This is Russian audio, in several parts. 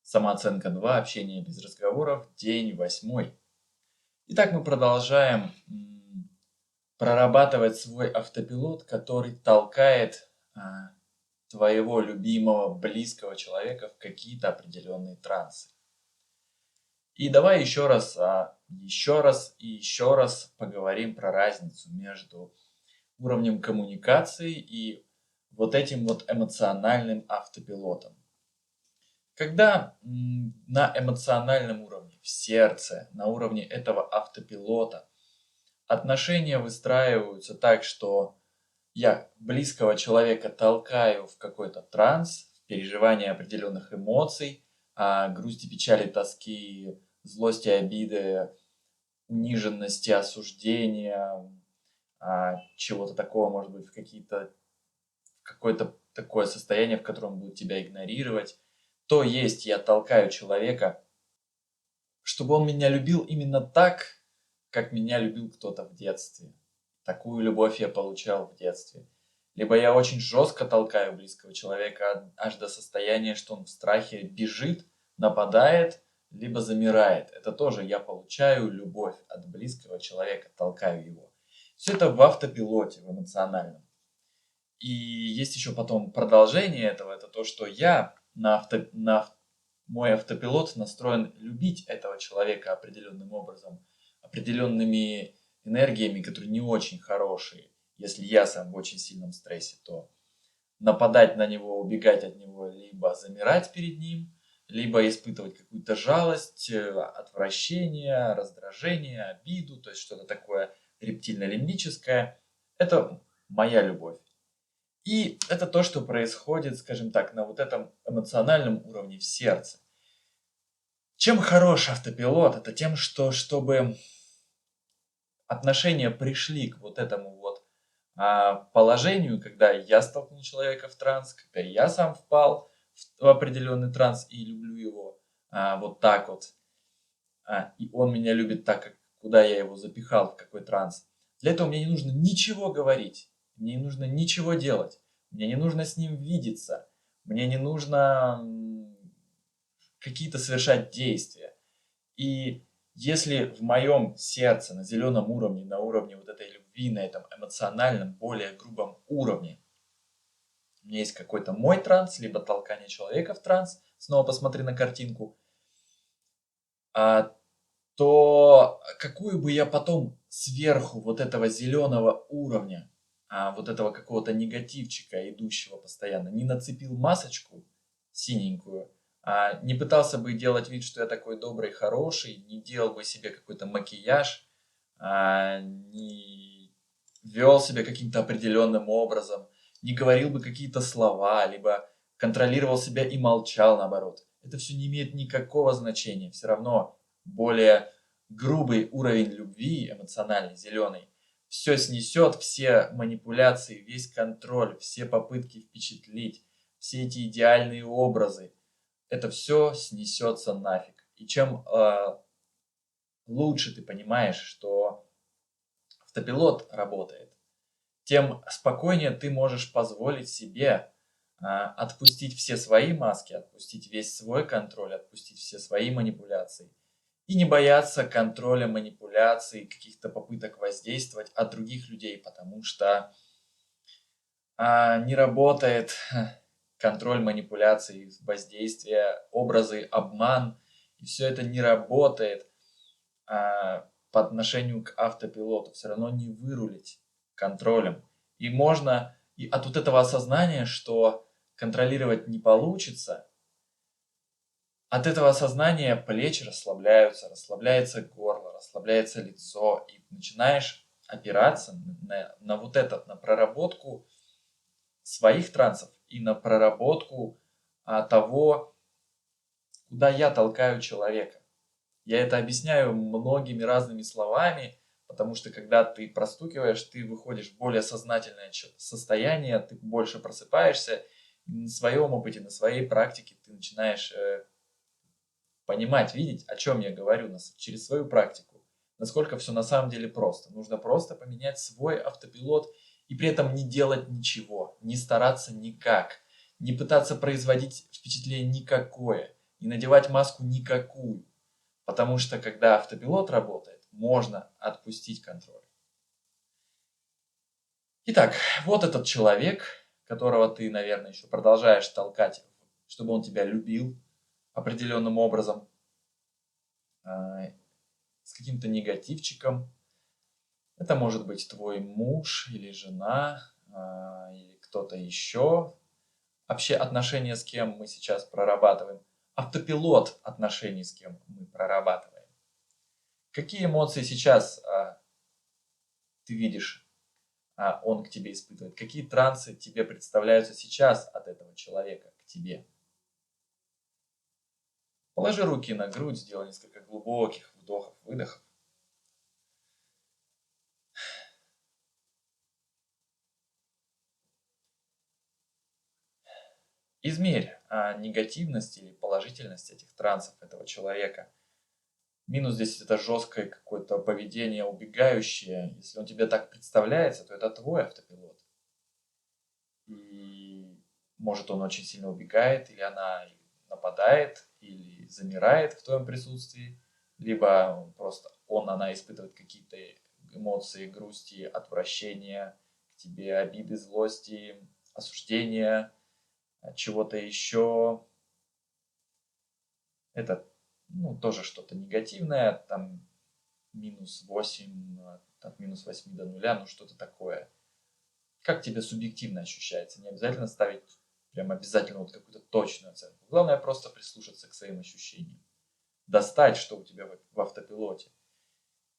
Самооценка 2. Общение без разговоров. День 8. Итак, мы продолжаем прорабатывать свой автопилот, который толкает твоего любимого, близкого человека в какие-то определенные трансы. И давай еще раз и еще раз поговорим про разницу между уровнем коммуникации и вот этим вот эмоциональным автопилотом. Когда на эмоциональном уровне, в сердце, на уровне этого автопилота отношения выстраиваются так, что я близкого человека толкаю в какой-то транс, в переживание определенных эмоций, грусти, печали, тоски, злости, обиды, униженности, осуждения, чего-то такого, может быть, в какое-то такое состояние, в котором он будет тебя игнорировать. То есть я толкаю человека, чтобы он меня любил именно так, как меня любил кто-то в детстве. Такую любовь я получал в детстве. Либо я очень жестко толкаю близкого человека аж до состояния, что он в страхе бежит, нападает, либо замирает. Это тоже я получаю любовь от близкого человека, толкаю его. Все это в автопилоте, в эмоциональном. И есть еще потом продолжение этого, это то, что мой автопилот настроен любить этого человека определенным образом, определенными энергиями, которые не очень хорошие. Если я сам в очень сильном стрессе, то нападать на него, убегать от него, либо замирать перед ним, либо испытывать какую-то жалость, отвращение, раздражение, обиду, то есть что-то такое рептильно-лимбическое. Это моя любовь. И это то, что происходит, скажем так, на вот этом эмоциональном уровне в сердце. Чем хорош автопилот? Это тем, что чтобы отношения пришли к вот этому вот положению, когда я столкнул человека в транс, когда я сам впал в определенный транс и люблю его вот так вот, и он меня любит так, как куда я его запихал, в какой транс. Для этого мне не нужно ничего говорить, мне не нужно ничего делать, мне не нужно с ним видеться, мне не нужно какие-то совершать действия. И если в моем сердце, на зеленом уровне, на уровне вот этой любви, на этом эмоциональном, более грубом уровне, у меня есть какой-то мой транс, либо толкание человека в транс, снова посмотри на картинку, то какую бы я потом сверху вот этого зеленого уровня, вот этого какого-то негативчика, идущего постоянно, не нацепил масочку синенькую, не пытался бы делать вид, что я такой добрый, хороший, не делал бы себе какой-то макияж, не вел себя каким-то определенным образом, не говорил бы какие-то слова, либо контролировал себя и молчал наоборот. Это все не имеет никакого значения. Все равно более грубый уровень любви, эмоциональный, зеленый, все снесет, все манипуляции, весь контроль, все попытки впечатлить, все эти идеальные образы, это все снесется нафиг. И чем лучше ты понимаешь, что автопилот работает, тем спокойнее ты можешь позволить себе отпустить все свои маски, отпустить весь свой контроль, отпустить все свои манипуляции. И не бояться контроля, манипуляций, каких-то попыток воздействовать от других людей, потому что не работает контроль, манипуляции, воздействие, образы, обман. И все это не работает по отношению к автопилоту. Все равно не вырулить контролем. И можно, и от вот этого осознания, что контролировать не получится, от этого осознания плечи расслабляются, расслабляется горло, расслабляется лицо, и начинаешь опираться на вот это, на проработку своих трансов и на проработку того, куда я толкаю человека. Я это объясняю многими разными словами, потому что когда ты простукиваешь, ты выходишь в более сознательное состояние, ты больше просыпаешься, и на своем опыте, на своей практике ты начинаешь понимать, видеть, о чем я говорю через свою практику. Насколько все на самом деле просто. Нужно просто поменять свой автопилот и при этом не делать ничего, не стараться никак, не пытаться производить впечатление никакое, не надевать маску никакую. Потому что когда автопилот работает, можно отпустить контроль. Итак, вот этот человек, которого ты, наверное, еще продолжаешь толкать, чтобы он тебя любил определенным образом, с каким-то негативчиком. Это может быть твой муж или жена, или кто-то еще. Вообще отношения с кем мы сейчас прорабатываем. Автопилот отношений с кем мы прорабатываем. Какие эмоции сейчас ты видишь, он к тебе испытывает? Какие трансы тебе представляются сейчас от этого человека к тебе? Положи руки на грудь, сделай несколько глубоких вдохов, выдохов. Измерь негативность или положительность этих трансов этого человека. Минус здесь это жесткое какое-то поведение, убегающее. Если он тебе так представляется, то это твой автопилот. И может он очень сильно убегает, или она нападает, или замирает в твоем присутствии, либо просто она испытывает какие-то эмоции грусти, отвращения к тебе, обиды, злости, осуждения, чего-то еще. Это тоже что-то негативное, там -8, от -8 до 0, что-то такое. Как тебе субъективно ощущается? Не обязательно ставить прям обязательно вот какую-то точную оценку. Главное просто прислушаться к своим ощущениям. Достать, что у тебя в автопилоте.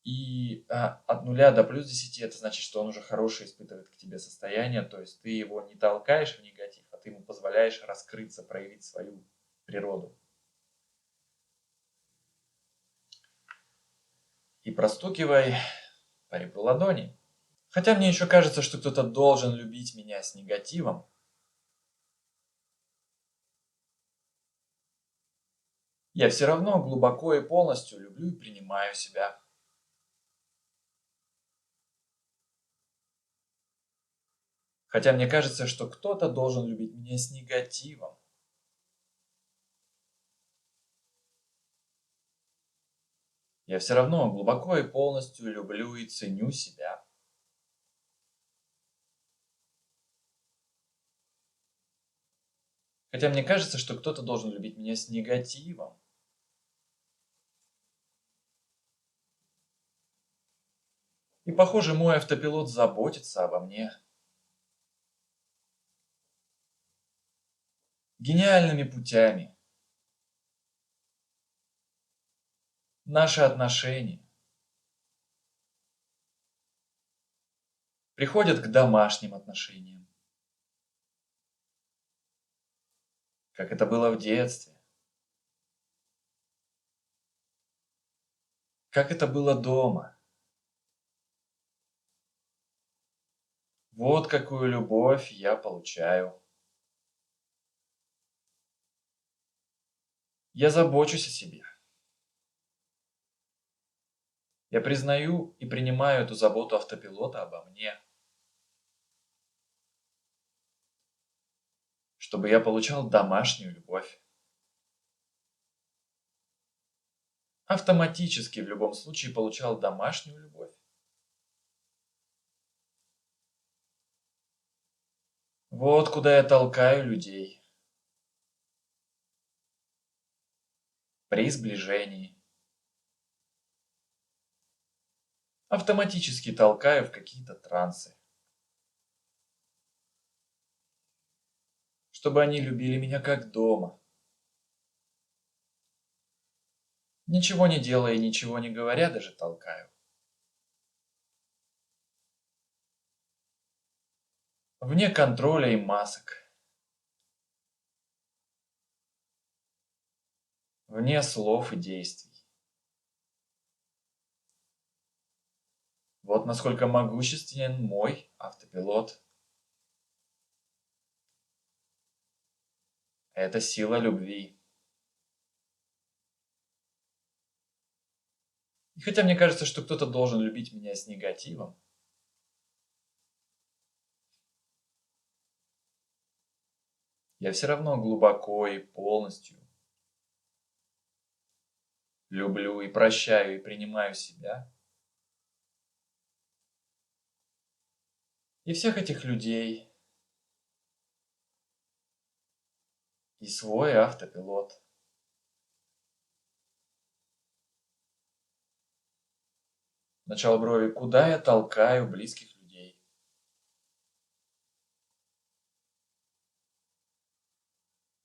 И от 0 до +10 это значит, что он уже хорошее испытывает к тебе состояние. То есть ты его не толкаешь в негатив, а ты ему позволяешь раскрыться, проявить свою природу. И простукивай по ребру ладони. Хотя мне еще кажется, что кто-то должен любить меня с негативом. Я все равно глубоко и полностью люблю и принимаю себя. Хотя мне кажется, что кто-то должен любить меня с негативом. Я все равно глубоко и полностью люблю и ценю себя. Хотя мне кажется, что кто-то должен любить меня с негативом. И, похоже, мой автопилот заботится обо мне. Гениальными путями. Наши отношения приходят к домашним отношениям. Как это было в детстве. Как это было дома. Вот какую любовь я получаю. Я забочусь о себе. Я признаю и принимаю эту заботу автопилота обо мне, чтобы я получал домашнюю любовь. Автоматически в любом случае получал домашнюю любовь. Вот куда я толкаю людей. При сближении. Автоматически толкаю в какие-то трансы. Чтобы они любили меня как дома. Ничего не делая и ничего не говоря, даже толкаю. Вне контроля и масок. Вне слов и действий. Вот насколько могущественен мой автопилот. Это сила любви. И хотя мне кажется, что кто-то должен любить меня с негативом, я все равно глубоко и полностью люблю и прощаю и принимаю себя и всех этих людей, и свой автопилот. Начало брови. Куда я толкаю близких людей?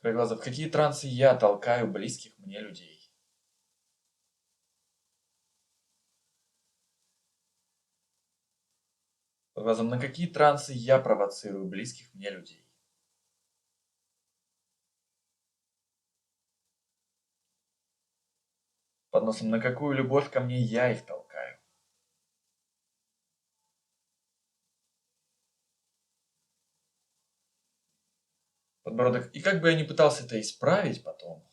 Край глаза. В какие трансы я толкаю близких мне людей? Под глазом. На какие трансы я провоцирую близких мне людей? Под носом. На какую любовь ко мне я их толкаю? Подбородок. И как бы я ни пытался это исправить потом,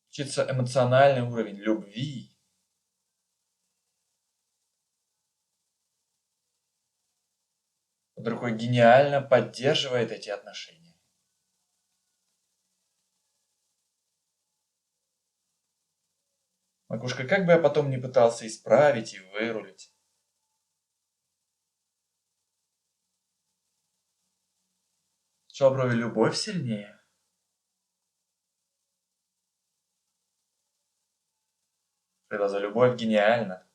учится эмоциональный уровень любви. Под рукой гениально поддерживает эти отношения. Макушка, как бы я потом ни пытался исправить и вырулить. Сначала брови. Любовь сильнее. Глаза. Любовь гениальна.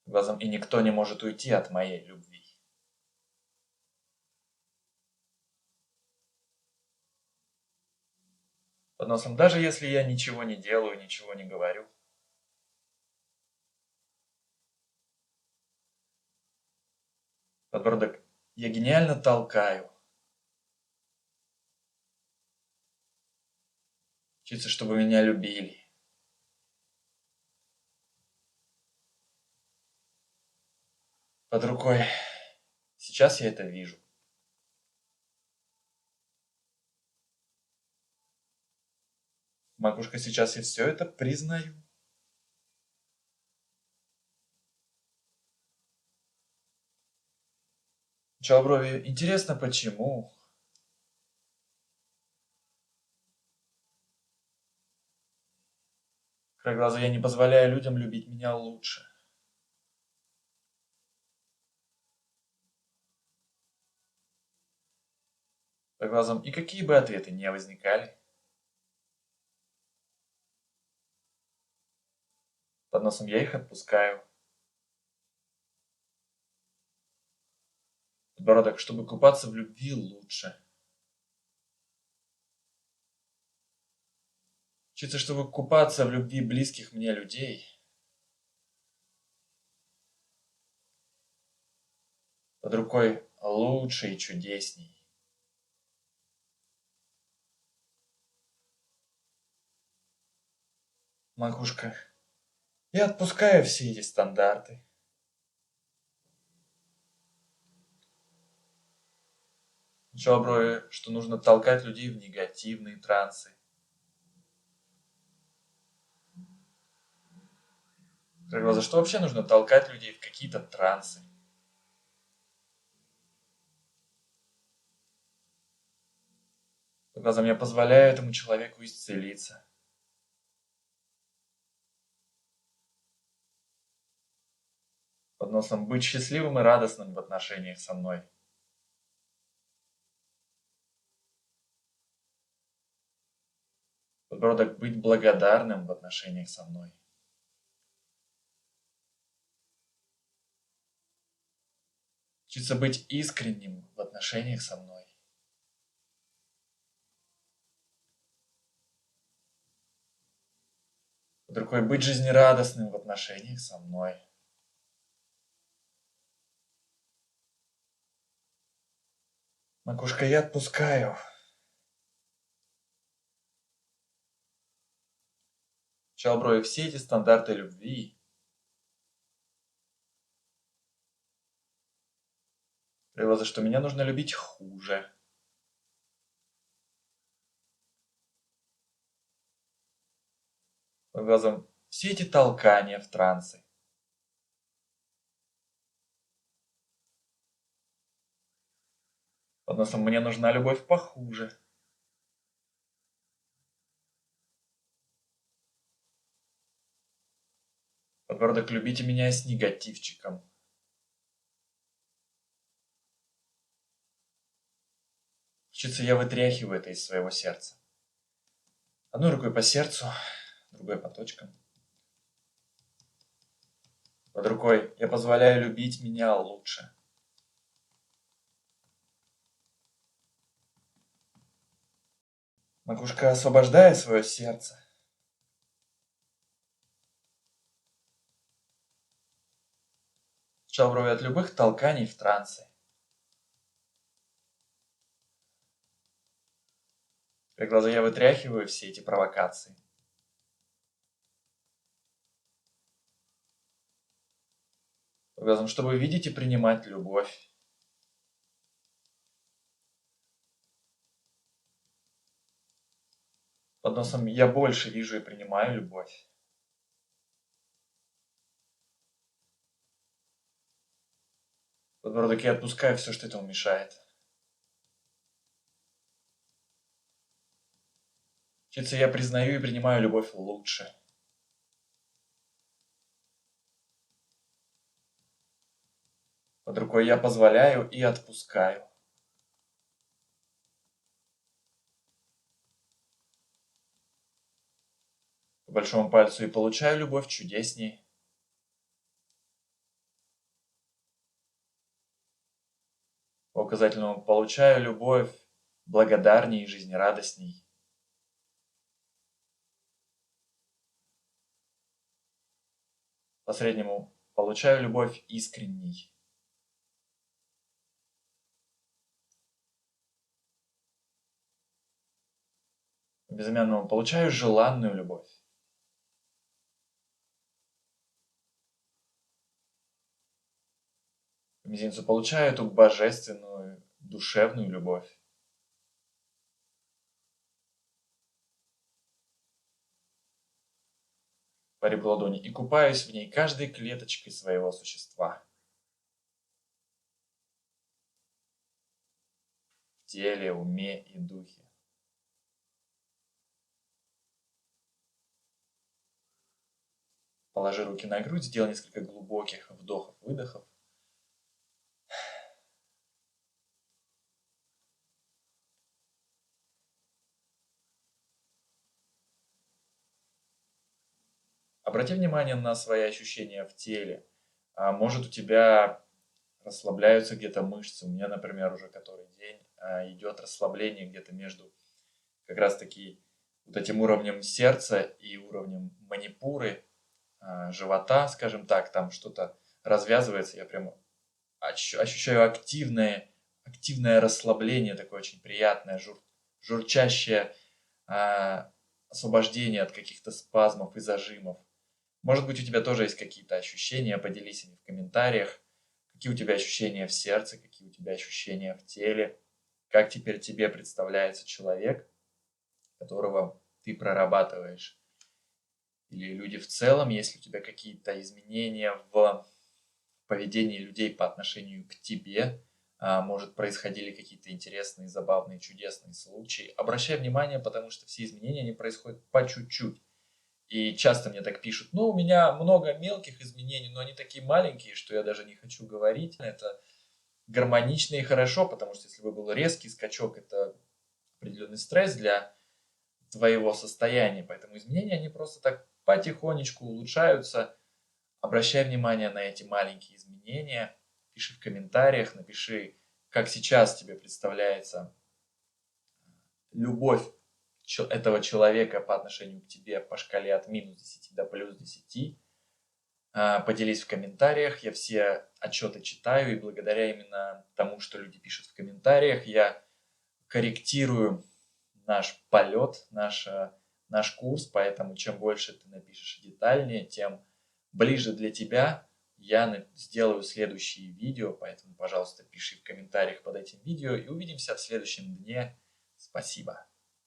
Глазом. И никто не может уйти от моей любви. Под носом. Даже если я ничего не делаю, ничего не говорю. Подбородок. Я гениально толкаю. Учиться, чтобы меня любили. Под рукой. Сейчас я это вижу. Макушка, сейчас я все это признаю. Начало брови. Интересно, почему? Край глаза. Я не позволяю людям любить меня лучше. По глазам. И какие бы ответы не возникали. Под носом. Я их отпускаю. Подбородок. Чтобы купаться в любви лучше. Учиться, чтобы купаться в любви близких мне людей. Под рукой лучше и чудесней. Макушка. Я отпускаю все эти стандарты. Начало брови, что нужно толкать людей в негативные трансы. Край глаза. Что вообще нужно толкать людей в какие-то трансы? Под глазом. Я позволяю этому человеку исцелиться. Под носом. Быть счастливым и радостным в отношениях со мной. Подбородок. Быть благодарным в отношениях со мной. Учиться быть искренним в отношениях со мной. Под рукой. Быть жизнерадостным в отношениях со мной. Макушка, я отпускаю. Начало брови. Все эти стандарты любви. Край глаза. Что меня нужно любить хуже. Под глазом. Все эти толкания в трансы. Под носом мне нужна любовь похуже. Подбородок любите меня с негативчиком. Учиться я вытряхиваю это из своего сердца. Одной рукой по сердцу, другой по точкам. Под рукой я позволяю любить меня лучше. Макушка освобождает свое сердце. Сжал брови от любых толканий в трансе. При глаза я вытряхиваю все эти провокации. Под глазом, чтобы видеть и принимать любовь. Под носом я больше вижу и принимаю любовь. Подбородок я отпускаю все, что этому мешает. Учиться я признаю и принимаю любовь лучше. Под рукой я позволяю и отпускаю. По большому пальцу и получаю любовь чудесней. По указательному получаю любовь благодарней и жизнерадостней. По среднему получаю любовь искренней. По безымянному получаю желанную любовь. По мизинцу получаю эту божественную, душевную любовь. По ребру ладони и купаюсь в ней каждой клеточкой своего существа. В теле, уме и духе. Положи руки на грудь, сделай несколько глубоких вдохов-выдохов. Обрати внимание на свои ощущения в теле. Может, у тебя расслабляются где-то мышцы. У меня, например, уже который день идет расслабление где-то между как раз-таки вот этим уровнем сердца и уровнем манипуры, живота, скажем так. Там что-то развязывается. Я прямо ощущаю активное расслабление, такое очень приятное, журчащее освобождение от каких-то спазмов и зажимов. Может быть, у тебя тоже есть какие-то ощущения, поделись ими в комментариях. Какие у тебя ощущения в сердце, какие у тебя ощущения в теле. Как теперь тебе представляется человек, которого ты прорабатываешь. Или люди в целом, есть ли у тебя какие-то изменения в поведении людей по отношению к тебе. Может, происходили какие-то интересные, забавные, чудесные случаи. Обращай внимание, потому что все изменения, они происходят по чуть-чуть. И часто мне так пишут, ну, у меня много мелких изменений, но они такие маленькие, что я даже не хочу говорить. Это гармонично и хорошо, потому что если бы был резкий скачок, это определенный стресс для твоего состояния. Поэтому изменения, они просто так потихонечку улучшаются. Обращай внимание на эти маленькие изменения. Пиши в комментариях, напиши, как сейчас тебе представляется любовь этого человека по отношению к тебе по шкале от -10 до +10. Поделись в комментариях. Я все отчеты читаю, и благодаря именно тому, что люди пишут в комментариях, я корректирую наш полет, наш курс. Поэтому чем больше ты напишешь детальнее, тем ближе для тебя я сделаю следующие видео. Поэтому, пожалуйста, пиши в комментариях под этим видео. И увидимся в следующем дне. Спасибо.